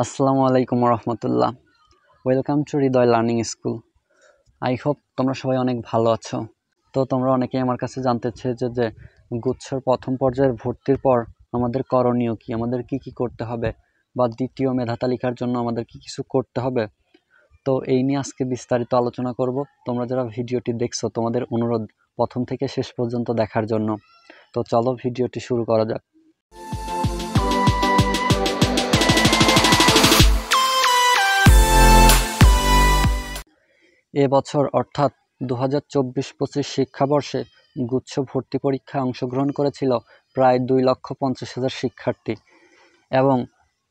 আসসালামু আলাইকুম রহমতুল্লাহ। Welcome to Hriday learning school. I hope তোমরা সবাই অনেক ভালো আছো। তো তোমরা অনেকেই আমার কাছে জানতে চেয়েছো যে গুচ্ছর প্রথম পর্যায়ের ভর্তির পর আমাদের করণীয় কি, আমাদের কি কি করতে হবে, বা দ্বিতীয় মেধা তালিকার জন্য আমাদের কি কিছু করতে হবে। তো এই নিয়ে আজকে বিস্তারিত আলোচনা করব। তোমরা যারা ভিডিওটি দেখছো তোমাদের অনুরোধ প্রথম থেকে শেষ পর্যন্ত দেখার জন্য। তো চলো ভিডিওটি শুরু করা যাক। এবছর অর্থাৎ 2024-25 শিক্ষাবর্ষে গুচ্ছ ভর্তি পরীক্ষায় অংশগ্রহণ করেছিল প্রায় 2,50,000 শিক্ষার্থী এবং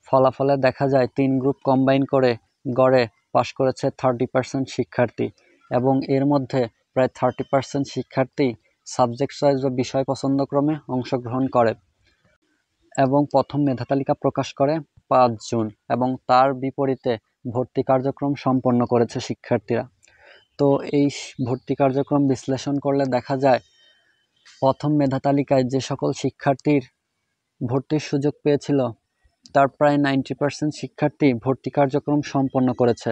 ফলাফলে দেখা যায় 3 গ্রুপ কম্বাইন করে গড়ে পাশ করেছে 30% শিক্ষার্থী এবং এর মধ্যে প্রায় 30% শিক্ষার্থী সাবজেক্ট চয়েস বা বিষয় পছন্দক্রমে অংশগ্রহণ করে এবং প্রথম মেধা তালিকা প্রকাশ করে 5 জুন এবং তার বিপরীতে ভর্তি কার্যক্রম সম্পন্ন করেছে শিক্ষার্থীরা। তো এই ভর্তি কার্যক্রম বিশ্লেষণ করলে দেখা যায় প্রথম মেধা তালিকায় যে সকল শিক্ষার্থীর ভর্তির সুযোগ পেয়েছিল তার প্রায় 90% শিক্ষার্থী ভর্তি কার্যক্রম সম্পন্ন করেছে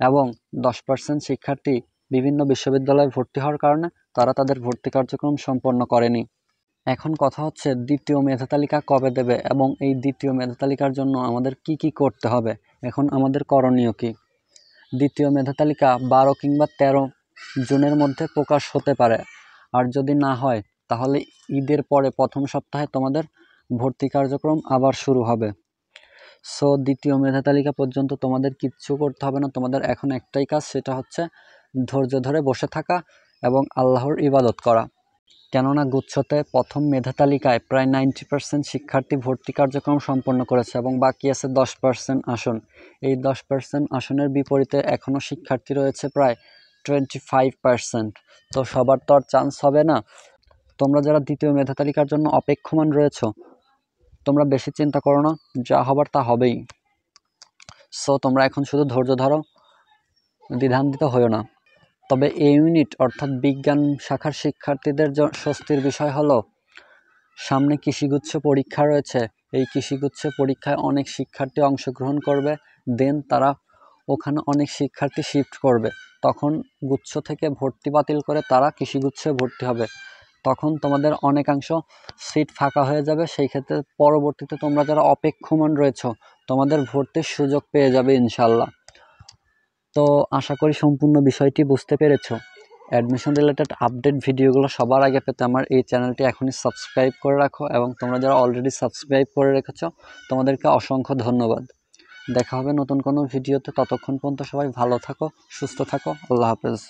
এবং 10% শিক্ষার্থী বিভিন্ন বিশ্ববিদ্যালয়ে ভর্তি হওয়ার কারণে তারা তাদের ভর্তি কার্যক্রম সম্পন্ন করেনি। এখন কথা হচ্ছে দ্বিতীয় মেধা তালিকা কবে দেবে এবং এই দ্বিতীয় মেধা তালিকার জন্য আমাদের কি কি করতে হবে, এখন আমাদের করণীয় কি। দ্বিতীয় মেধা তালিকা 12 কিংবা 13 জুনের মধ্যে প্রকাশ হতে পারে, আর যদি না হয় তাহলে ঈদের পরে প্রথম সপ্তাহে তোমাদের ভর্তি কার্যক্রম আবার শুরু হবে। সো দ্বিতীয় মেধা তালিকা পর্যন্ত তোমাদের কিচ্ছু করতে হবে না, তোমাদের এখন একটাই কাজ, সেটা হচ্ছে ধৈর্য ধরে বসে থাকা এবং আল্লাহর ইবাদত করা। কেননা গুচ্ছতে প্রথম মেধা তালিকায় প্রায় 90% শিক্ষার্থী ভর্তি কার্যক্রম সম্পন্ন করেছে এবং বাকি আছে 10% আসন। এই 10% আসনের বিপরীতে এখনও শিক্ষার্থী রয়েছে প্রায় 25%। তো সবার তো আর চান্স হবে না। তোমরা যারা দ্বিতীয় মেধা তালিকার জন্য অপেক্ষমান রয়েছ তোমরা বেশি চিন্তা করো না, যা হবার তা হবেই। সো তোমরা এখন শুধু ধৈর্য ধরো, দ্বিধান্বিত হইও না। তবে এই ইউনিট অর্থাৎ বিজ্ঞান শাখার শিক্ষার্থীদের স্বস্তির বিষয় হলো সামনে কৃষিগুচ্ছ পরীক্ষা রয়েছে। এই কৃষিগুচ্ছ পরীক্ষায় অনেক শিক্ষার্থী অংশগ্রহণ করবে, দেন তারা ওখানে অনেক শিক্ষার্থী শিফট করবে, তখন গুচ্ছ থেকে ভর্তি বাতিল করে তারা কৃষিগুচ্ছে ভর্তি হবে, তখন তোমাদের অনেকাংশ সিট ফাঁকা হয়ে যাবে। সেই ক্ষেত্রে পরবর্তীতে তোমরা যারা অপেক্ষমান রয়েছ তোমাদের ভর্তির সুযোগ পেয়ে যাবে ইনশাল্লাহ। তো আশা করি সম্পূর্ণ বিষয়টি বুঝতে পেরেছো। অ্যাডমিশন রিলেটেড আপডেট ভিডিওগুলো সবার আগে পেতে আমার এই চ্যানেলটি এখনই সাবস্ক্রাইব করে রাখো এবং তোমরা যারা অলরেডি সাবস্ক্রাইব করে রেখেছো তোমাদেরকে অসংখ্য ধন্যবাদ। দেখা হবে নতুন কোনো ভিডিওতে, ততক্ষণ পর্যন্ত সবাই ভালো থাকো, সুস্থ থাকো। আল্লাহ হাফেজ।